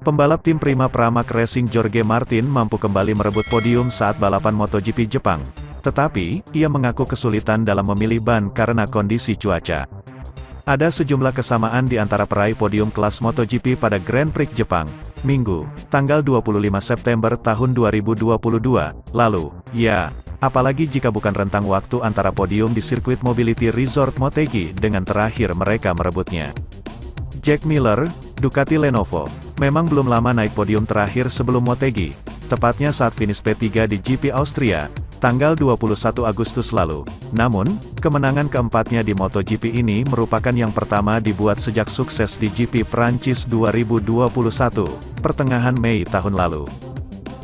Pembalap tim Prima Pramac Racing Jorge Martin mampu kembali merebut podium saat balapan MotoGP Jepang. Tetapi, ia mengaku kesulitan dalam memilih ban karena kondisi cuaca. Ada sejumlah kesamaan di antara peraih podium kelas MotoGP pada Grand Prix Jepang, Minggu, tanggal 25 September tahun 2022, lalu. Ya, apalagi jika bukan rentang waktu antara podium di sirkuit Mobility Resort Motegi dengan terakhir mereka merebutnya. Jack Miller, Ducati Lenovo, memang belum lama naik podium terakhir sebelum Motegi, tepatnya saat finish P3 di GP Austria, tanggal 21 Agustus lalu. Namun, kemenangan keempatnya di MotoGP ini merupakan yang pertama dibuat sejak sukses di GP Prancis 2021, pertengahan Mei tahun lalu.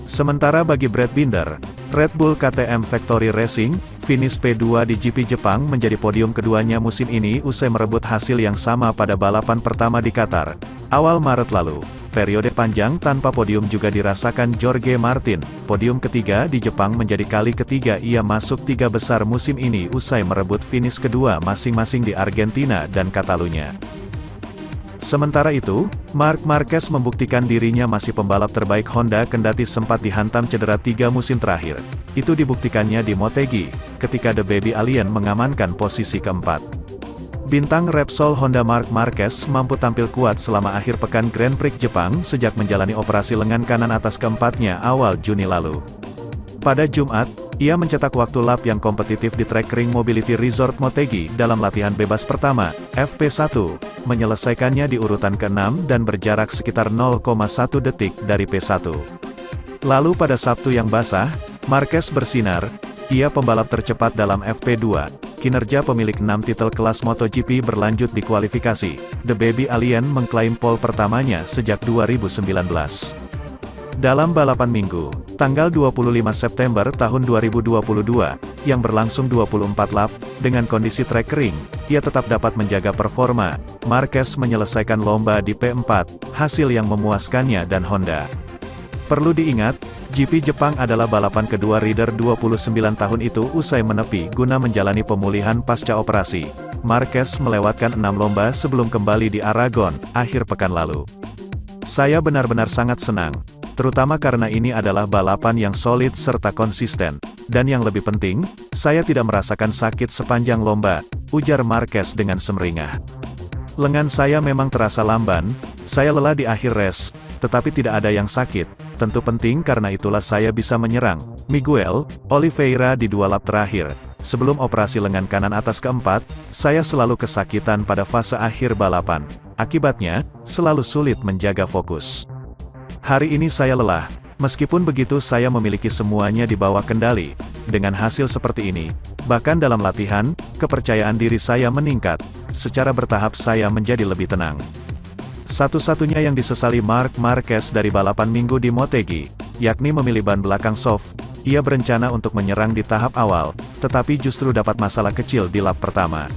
Sementara bagi Brad Binder, Red Bull KTM Factory Racing, finish P2 di GP Jepang menjadi podium keduanya musim ini usai merebut hasil yang sama pada balapan pertama di Qatar, awal Maret lalu. Periode panjang tanpa podium juga dirasakan Jorge Martin. Podium ketiga di Jepang menjadi kali ketiga ia masuk tiga besar musim ini usai merebut finish kedua masing-masing di Argentina dan Catalunya. Sementara itu, Marc Marquez membuktikan dirinya masih pembalap terbaik Honda kendati sempat dihantam cedera 3 musim terakhir. Itu dibuktikannya di Motegi, ketika The Baby Alien mengamankan posisi keempat. Bintang Repsol Honda Marc Marquez mampu tampil kuat selama akhir pekan Grand Prix Jepang sejak menjalani operasi lengan kanan atas keempatnya awal Juni lalu. Pada Jumat, ia mencetak waktu lap yang kompetitif di trek ring Mobility Resort Motegi dalam latihan bebas pertama, FP1, menyelesaikannya di urutan ke-6 dan berjarak sekitar 0,1 detik dari P1. Lalu pada Sabtu yang basah, Marquez bersinar, ia pembalap tercepat dalam FP2, kinerja pemilik 6 titel kelas MotoGP berlanjut di kualifikasi. The Baby Alien mengklaim pole pertamanya sejak 2019. Dalam balapan Minggu, tanggal 25 September tahun 2022, yang berlangsung 24 lap, dengan kondisi trek kering, ia tetap dapat menjaga performa. Marquez menyelesaikan lomba di P4, hasil yang memuaskannya dan Honda. Perlu diingat, GP Jepang adalah balapan kedua rider 29 tahun itu usai menepi guna menjalani pemulihan pasca operasi. Marquez melewatkan 6 lomba sebelum kembali di Aragon, akhir pekan lalu. Saya benar-benar sangat senang, terutama karena ini adalah balapan yang solid serta konsisten. Dan yang lebih penting, saya tidak merasakan sakit sepanjang lomba, ujar Marquez dengan sumringah. Lengan saya memang terasa lamban, saya lelah di akhir race, tetapi tidak ada yang sakit. Tentu penting karena itulah saya bisa menyerang Miguel Oliveira di 2 lap terakhir. Sebelum operasi lengan kanan atas keempat, saya selalu kesakitan pada fase akhir balapan. Akibatnya, selalu sulit menjaga fokus. Hari ini saya lelah, meskipun begitu saya memiliki semuanya di bawah kendali. Dengan hasil seperti ini, bahkan dalam latihan, kepercayaan diri saya meningkat. Secara bertahap saya menjadi lebih tenang. Satu-satunya yang disesali Marc Marquez dari balapan Minggu di Motegi, yakni memilih ban belakang soft. Ia berencana untuk menyerang di tahap awal, tetapi justru dapat masalah kecil di lap pertama.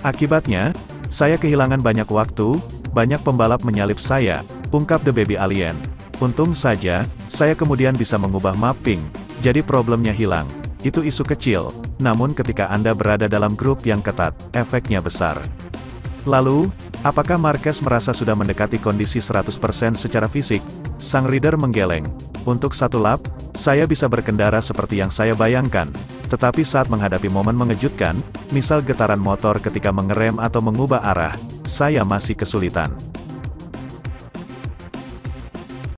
Akibatnya, saya kehilangan banyak waktu, banyak pembalap menyalip saya, ungkap The Baby Alien. Untung saja, saya kemudian bisa mengubah mapping, jadi problemnya hilang. Itu isu kecil, namun ketika Anda berada dalam grup yang ketat, efeknya besar. Lalu, apakah Marquez merasa sudah mendekati kondisi 100% secara fisik? Sang rider menggeleng. Untuk 1 lap, saya bisa berkendara seperti yang saya bayangkan. Tetapi saat menghadapi momen mengejutkan, misal getaran motor ketika mengerem atau mengubah arah, saya masih kesulitan.